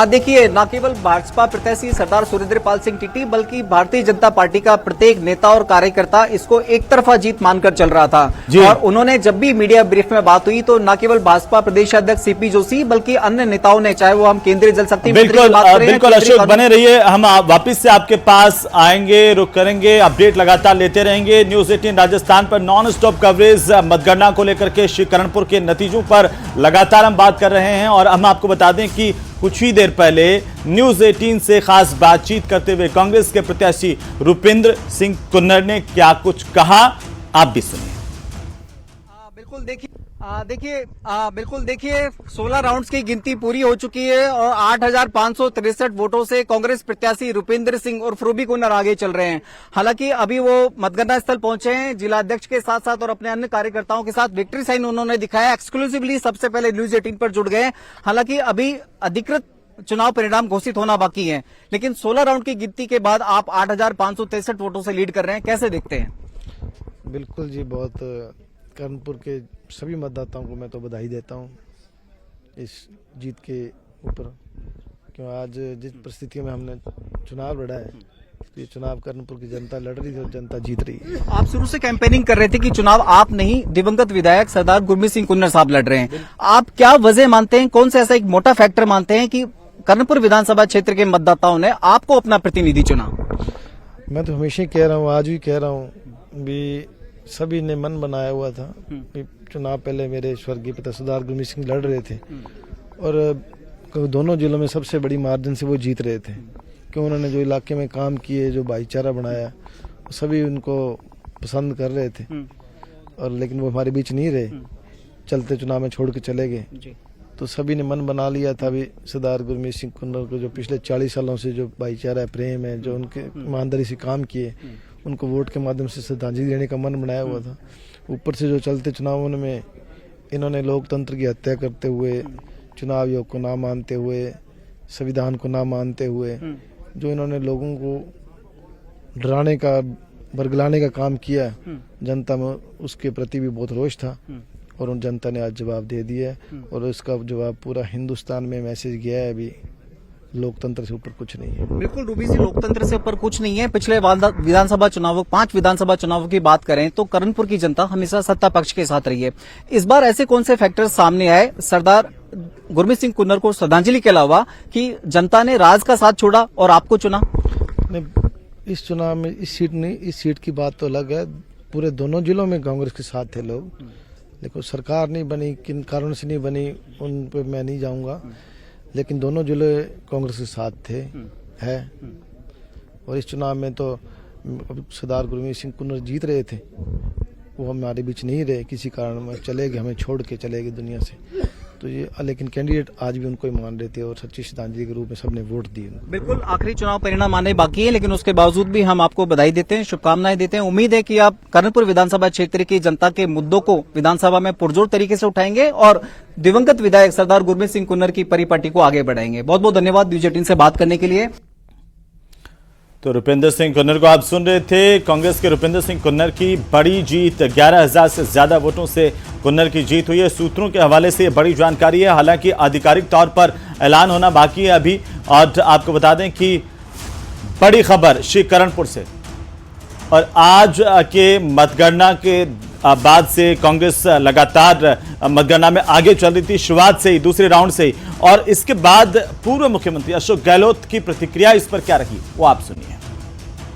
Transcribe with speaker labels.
Speaker 1: देखिए, न केवल भाजपा प्रत्याशी सरदार सुरेंद्रपाल सिंह टीटी बल्कि भारतीय जनता पार्टी का प्रत्येक नेता और कार्यकर्ता इसको एक तरफा जीत मानकर चल रहा था। और उन्होंने जब भी मीडिया ब्रीफ में बात हुई तो न केवल भाजपा प्रदेश अध्यक्ष सीपी जोशी बल्कि अन्य नेताओं ने, चाहे वो हम केंद्रीय जल शक्ति मंत्री की बात करें,
Speaker 2: बिल्कुल अशोक बने रहिए, हम वापिस से आपके पास आएंगे, रुक करेंगे, अपडेट लगातार लेते रहेंगे। न्यूज 18 राजस्थान पर नॉन स्टॉप कवरेज मतगणना को लेकर के श्री करणपुर के नतीजों पर लगातार हम बात कर रहे हैं। और हम आपको बता दें कि कुछ ही देर पहले न्यूज 18 से खास बातचीत करते हुए कांग्रेस के प्रत्याशी रुपेंद्र सिंह कुन्नर ने क्या कुछ कहा, आप भी सुनिए।
Speaker 1: बिल्कुल देखिए 16 राउंड्स की गिनती पूरी हो चुकी है और 8,563 वोटों से कांग्रेस प्रत्याशी रुपेंद्र सिंह और रूबी कुन्नर आगे चल रहे हैं। हालांकि अभी वो मतगणना स्थल पहुंचे हैं, जिला अध्यक्ष के साथ साथ और अपने अन्य कार्यकर्ताओं के साथ विक्ट्री साइन उन्होंने दिखाया। एक्सक्लूसिवली सबसे पहले न्यूज 18 पर जुड़ गए। हालांकि अभी अधिकृत चुनाव परिणाम घोषित होना बाकी है, लेकिन 16 राउंड की गिनती के बाद आप 8,563 वोटों से लीड कर रहे हैं, कैसे देखते हैं?
Speaker 3: बिल्कुल जी, बहुत कर्णपुर के सभी मतदाताओं को मैं तो बधाई देता हूं इस जीत के ऊपर, क्यों आज जिस परिस्थितियों में हमने चुनाव लड़ा है, ये चुनाव कर्णपुर की जनता लड़ रही है और जनता जीत रही है।
Speaker 1: आप शुरू से कैंपेनिंग कर रहे थे कि चुनाव आप नहीं, दिवंगत विधायक सरदार गुरमीत सिंह कुन्नर साहब लड़ रहे हैं। आप क्या वजह मानते हैं, कौन सा ऐसा एक मोटा फैक्टर मानते हैं कि कर्णपुर विधानसभा क्षेत्र के मतदाताओं ने आपको अपना प्रतिनिधि चुना?
Speaker 3: मैं तो हमेशा कह रहा हूँ, आज भी कह रहा हूँ, भी सभी ने मन बनाया हुआ था। चुनाव पहले मेरे स्वर्गीय पिता सरदार गुरमीत सिंह लड़ रहे थे और दोनों जिलों में सबसे बड़ी मार्जिन से वो जीत रहे थे, क्यों उन्होंने जो इलाके में काम किए, जो भाईचारा बनाया, सभी उनको पसंद कर रहे थे। और लेकिन वो हमारे बीच नहीं रहे, चलते चुनाव में छोड़ के चले गए। तो सभी ने मन बना लिया था भी सरदार गुरमीत सिंह कुन्नर को, जो पिछले 40 सालों से जो भाईचारा प्रेम है, जो उनके ईमानदारी से काम किए, उनको वोट के माध्यम से श्रद्धांजलि देने का मन बनाया हुआ था। ऊपर से जो चलते चुनावों में इन्होंने लोकतंत्र की हत्या करते हुए, चुनाव आयोग को ना मानते हुए, संविधान को ना मानते हुए, जो इन्होंने लोगों को डराने का, बरगलाने का काम किया, जनता में उसके प्रति भी बहुत रोष था और उन जनता ने आज जवाब दे दिया है। और इसका जवाब पूरा हिंदुस्तान में मैसेज गया है, अभी लोकतंत्र से ऊपर कुछ नहीं है।
Speaker 1: बिल्कुल रूबी जी, लोकतंत्र से ऊपर कुछ नहीं है। पिछले विधानसभा चुनावों, 5 विधानसभा चुनावों की बात करें तो कर्णपुर की जनता हमेशा सत्ता पक्ष के साथ रही है। इस बार ऐसे कौन से फैक्टर्स सामने आए सरदार गुरमीत सिंह कुन्नर को श्रद्धांजलि के अलावा कि जनता ने राज का साथ छोड़ा और आपको चुना?
Speaker 3: इस चुनाव में इस सीट की बात तो अलग है। पूरे दोनों जिलों में कांग्रेस के साथ थे लोग। देखो, सरकार नहीं बनी, किन कारणों से नहीं बनी उन पे मैं नहीं जाऊंगा, लेकिन दोनों जिले कांग्रेस के साथ थे है। और इस चुनाव में तो सरदार गुरमीत सिंह कुन्नर जीत रहे थे, वो हमारे बीच नहीं रहे, किसी कारण में चले गए, हमें छोड़ के चले गए दुनिया से। तो ये लेकिन कैंडिडेट आज भी उनको ही मान रहे थे और सच्ची श्रद्धांजलि के रूप में सबने वोट दिए।
Speaker 1: बिल्कुल, आखिरी चुनाव परिणाम आने बाकी है, लेकिन उसके बावजूद भी हम आपको बधाई देते हैं, शुभकामनाएं देते हैं। उम्मीद है कि आप कर्णपुर विधानसभा क्षेत्र की जनता के मुद्दों को विधानसभा में पुरजोर तरीके से उठाएंगे और दिवंगत विधायक सरदार गुरमीत सिंह कुन्नर की परिपाटी को आगे बढ़ाएंगे। बहुत बहुत धन्यवाद न्यूज 18 से बात करने के लिए।
Speaker 2: तो रुपेंद्र सिंह कुन्नर को आप सुन रहे थे। कांग्रेस के रुपेंद्र सिंह कुन्नर की बड़ी जीत, 11,000 से ज्यादा वोटों से कुन्नर की जीत हुई है। सूत्रों के हवाले से बड़ी जानकारी है, हालांकि आधिकारिक तौर पर ऐलान होना बाकी है अभी। और आपको बता दें कि बड़ी खबर श्री करणपुर से, और आज के मतगणना के बाद से कांग्रेस लगातार मतगणना में आगे चल रही थी, शुरुआत से ही, दूसरे राउंड से ही। और इसके बाद पूर्व मुख्यमंत्री अशोक गहलोत की प्रतिक्रिया इस पर क्या रही, वो आप सुनिए।